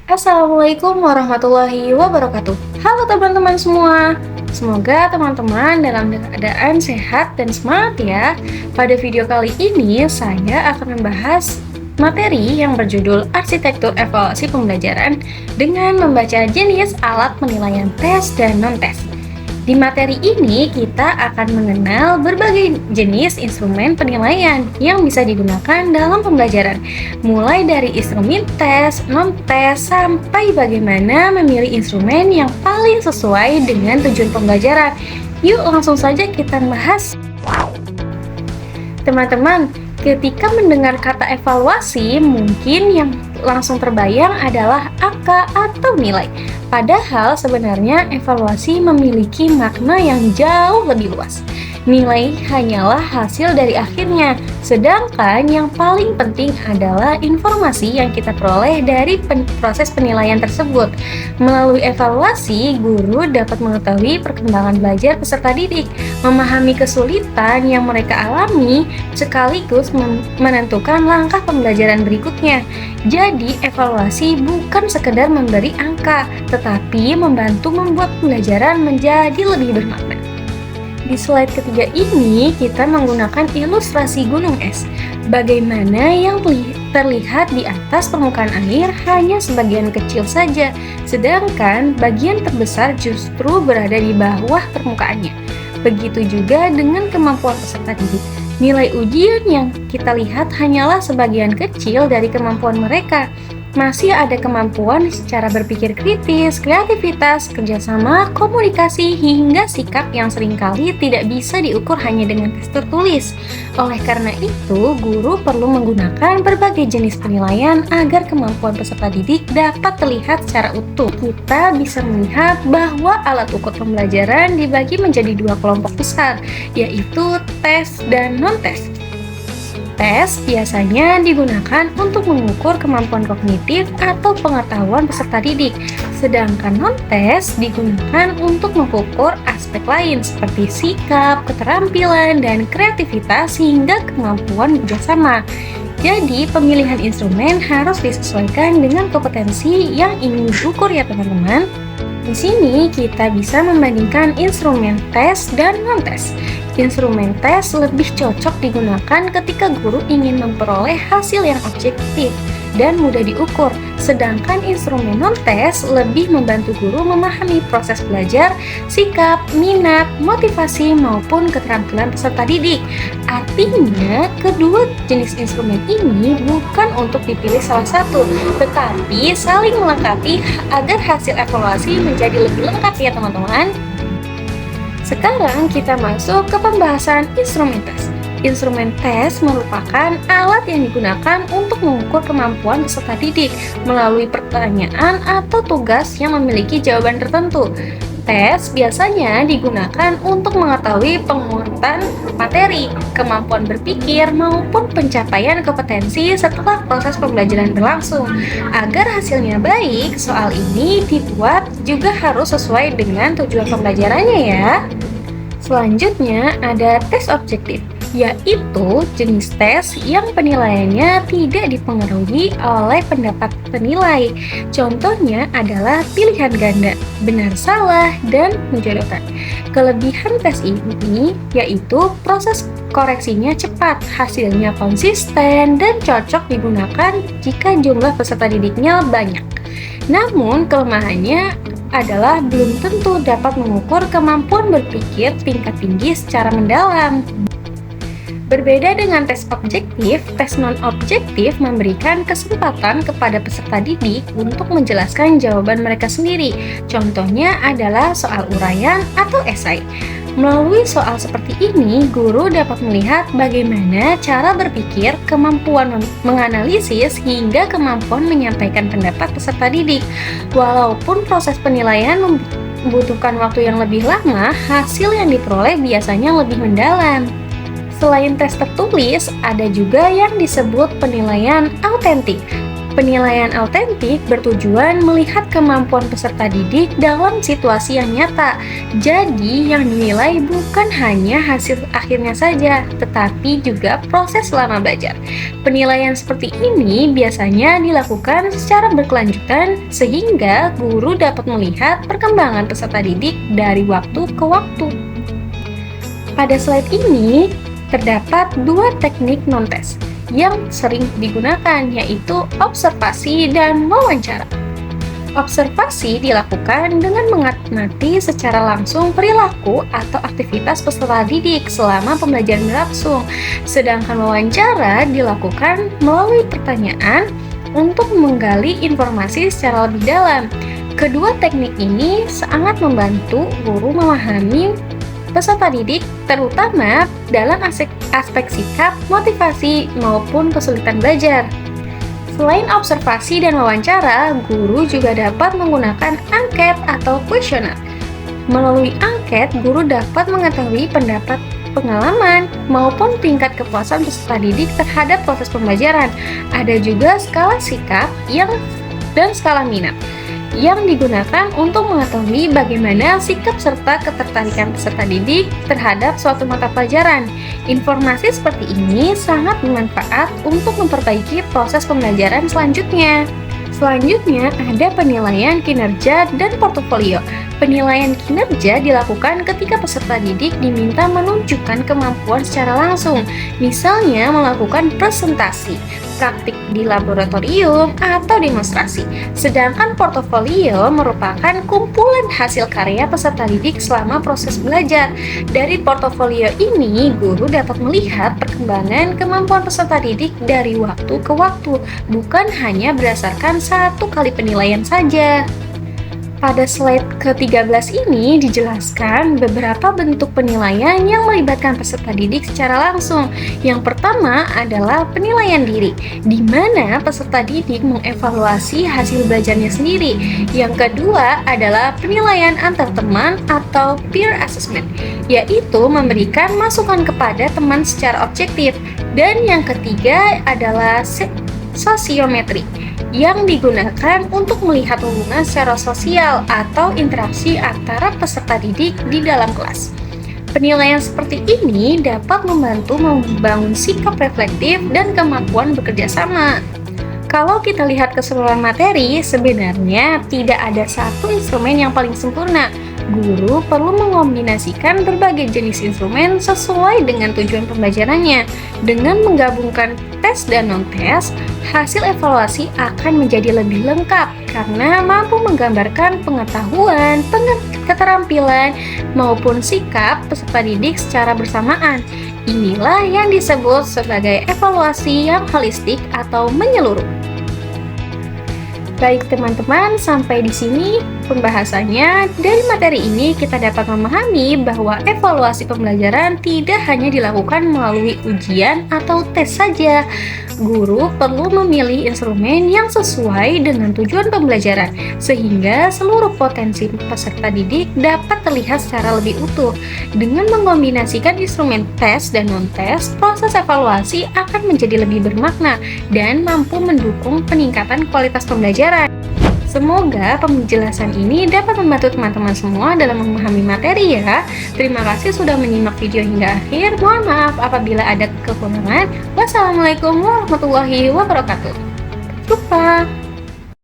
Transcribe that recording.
Assalamualaikum warahmatullahi wabarakatuh. Halo teman-teman semua. Semoga teman-teman dalam keadaan sehat dan semangat ya. Pada video kali ini saya akan membahas materi yang berjudul Arsitektur Evaluasi Pembelajaran dengan membaca jenis alat penilaian tes dan non-tes. Di materi ini kita akan mengenal berbagai jenis instrumen penilaian yang bisa digunakan dalam pembelajaran, mulai dari instrumen tes, non-tes, sampai bagaimana memilih instrumen yang paling sesuai dengan tujuan pembelajaran. Yuk langsung saja kita bahas. Teman-teman, ketika mendengar kata evaluasi, mungkin yang langsung terbayang adalah angka atau nilai. Padahal sebenarnya evaluasi memiliki makna yang jauh lebih luas. Nilai hanyalah hasil dari akhirnya, sedangkan yang paling penting adalah informasi yang kita peroleh dari proses penilaian tersebut. Melalui evaluasi, guru dapat mengetahui perkembangan belajar peserta didik, memahami kesulitan yang mereka alami, sekaligus menentukan langkah pembelajaran berikutnya. Jadi, evaluasi bukan sekedar memberi angka, tetapi membantu membuat pembelajaran menjadi lebih bermakna. Di slide ketiga ini, kita menggunakan ilustrasi gunung es. Bagaimana yang terlihat di atas permukaan air hanya sebagian kecil saja, sedangkan bagian terbesar justru berada di bawah permukaannya. Begitu juga dengan kemampuan peserta didik. Nilai ujian yang kita lihat hanyalah sebagian kecil dari kemampuan mereka. Masih ada kemampuan secara berpikir kritis, kreativitas, kerjasama, komunikasi, hingga sikap yang seringkali tidak bisa diukur hanya dengan tes tertulis. Oleh karena itu, guru perlu menggunakan berbagai jenis penilaian agar kemampuan peserta didik dapat terlihat secara utuh. Kita bisa melihat bahwa alat ukur pembelajaran dibagi menjadi dua kelompok besar, yaitu tes dan non-tes. Tes biasanya digunakan untuk mengukur kemampuan kognitif atau pengetahuan peserta didik, sedangkan non-tes digunakan untuk mengukur aspek lain seperti sikap, keterampilan, dan kreativitas hingga kemampuan bekerjasama. Jadi, pemilihan instrumen harus disesuaikan dengan kompetensi yang ingin diukur ya teman-teman. Di sini kita bisa membandingkan instrumen tes dan non-tes. Instrumen tes lebih cocok digunakan ketika guru ingin memperoleh hasil yang objektif dan mudah diukur, sedangkan instrumen non-tes lebih membantu guru memahami proses belajar, sikap, minat, motivasi, maupun keterampilan peserta didik. Artinya, kedua jenis instrumen ini bukan untuk dipilih salah satu, tetapi saling melengkapi agar hasil evaluasi menjadi lebih lengkap ya teman-teman. Sekarang kita masuk ke pembahasan instrumen tes. Instrumen tes merupakan alat yang digunakan untuk mengukur kemampuan peserta didik melalui pertanyaan atau tugas yang memiliki jawaban tertentu. Tes biasanya digunakan untuk mengetahui penguatan materi, kemampuan berpikir, maupun pencapaian kompetensi setelah proses pembelajaran berlangsung. Agar hasilnya baik, soal ini dibuat juga harus sesuai dengan tujuan pembelajarannya ya. Selanjutnya ada tes objektif, yaitu jenis tes yang penilaiannya tidak dipengaruhi oleh pendapat penilai. Contohnya adalah pilihan ganda, benar salah, dan menjodohkan. Kelebihan tes ini yaitu proses koreksinya cepat, hasilnya konsisten, dan cocok digunakan jika jumlah peserta didiknya banyak. Namun kelemahannya adalah belum tentu dapat mengukur kemampuan berpikir tingkat tinggi secara mendalam. Berbeda dengan tes objektif, tes non-objektif memberikan kesempatan kepada peserta didik untuk menjelaskan jawaban mereka sendiri. Contohnya adalah soal uraian atau esai. Melalui soal seperti ini, guru dapat melihat bagaimana cara berpikir, kemampuan menganalisis, hingga kemampuan menyampaikan pendapat peserta didik. Walaupun proses penilaian membutuhkan waktu yang lebih lama, hasil yang diperoleh biasanya lebih mendalam. Selain tes tertulis, ada juga yang disebut penilaian autentik. Penilaian autentik bertujuan melihat kemampuan peserta didik dalam situasi yang nyata. Jadi, yang dinilai bukan hanya hasil akhirnya saja, tetapi juga proses selama belajar. Penilaian seperti ini biasanya dilakukan secara berkelanjutan sehingga guru dapat melihat perkembangan peserta didik dari waktu ke waktu. Pada slide ini, terdapat dua teknik non-tes yang sering digunakan, yaitu observasi dan wawancara. Observasi dilakukan dengan mengamati secara langsung perilaku atau aktivitas peserta didik selama pembelajaran berlangsung, sedangkan wawancara dilakukan melalui pertanyaan untuk menggali informasi secara lebih dalam. Kedua teknik ini sangat membantu guru memahami peserta didik, terutama dalam aspek sikap, motivasi, maupun kesulitan belajar. Selain observasi dan wawancara, guru juga dapat menggunakan angket atau kuesioner. Melalui angket, guru dapat mengetahui pendapat, pengalaman, maupun tingkat kepuasan peserta didik terhadap proses pembelajaran. Ada juga skala sikap dan skala minat yang digunakan untuk mengetahui bagaimana sikap serta ketertarikan peserta didik terhadap suatu mata pelajaran. Informasi seperti ini sangat bermanfaat untuk memperbaiki proses pembelajaran selanjutnya. Selanjutnya, ada penilaian kinerja dan portofolio. Penilaian kinerja dilakukan ketika peserta didik diminta menunjukkan kemampuan secara langsung, misalnya melakukan presentasi, praktik di laboratorium, atau demonstrasi. Sedangkan portofolio merupakan kumpulan hasil karya peserta didik selama proses belajar. Dari portofolio ini, guru dapat melihat perkembangan kemampuan peserta didik dari waktu ke waktu, bukan hanya berdasarkan satu kali penilaian saja. Pada slide ke-13 ini dijelaskan beberapa bentuk penilaian yang melibatkan peserta didik secara langsung. Yang pertama adalah penilaian diri, di mana peserta didik mengevaluasi hasil belajarnya sendiri. Yang kedua adalah penilaian antar teman atau peer assessment, yaitu memberikan masukan kepada teman secara objektif. Dan yang ketiga adalah sosiometri, yang digunakan untuk melihat hubungan secara sosial atau interaksi antara peserta didik di dalam kelas. Penilaian seperti ini dapat membantu membangun sikap reflektif dan kemampuan bekerja sama. Kalau kita lihat keseluruhan materi, sebenarnya tidak ada satu instrumen yang paling sempurna. Guru perlu mengombinasikan berbagai jenis instrumen sesuai dengan tujuan pembelajarannya. Dengan menggabungkan tes dan non-tes, hasil evaluasi akan menjadi lebih lengkap karena mampu menggambarkan pengetahuan, keterampilan, maupun sikap peserta didik secara bersamaan. Inilah yang disebut sebagai evaluasi yang holistik atau menyeluruh. Baik teman-teman, sampai di sini pembahasannya. Dari materi ini kita dapat memahami bahwa evaluasi pembelajaran tidak hanya dilakukan melalui ujian atau tes saja. Guru perlu memilih instrumen yang sesuai dengan tujuan pembelajaran, sehingga seluruh potensi peserta didik dapat terlihat secara lebih utuh. Dengan mengombinasikan instrumen tes dan non-tes, proses evaluasi akan menjadi lebih bermakna dan mampu mendukung peningkatan kualitas pembelajaran. Semoga penjelasan ini dapat membantu teman-teman semua dalam memahami materi ya. Terima kasih sudah menyimak video hingga akhir. Mohon maaf apabila ada kekurangan. Wassalamualaikum warahmatullahi wabarakatuh. Sampai jumpa.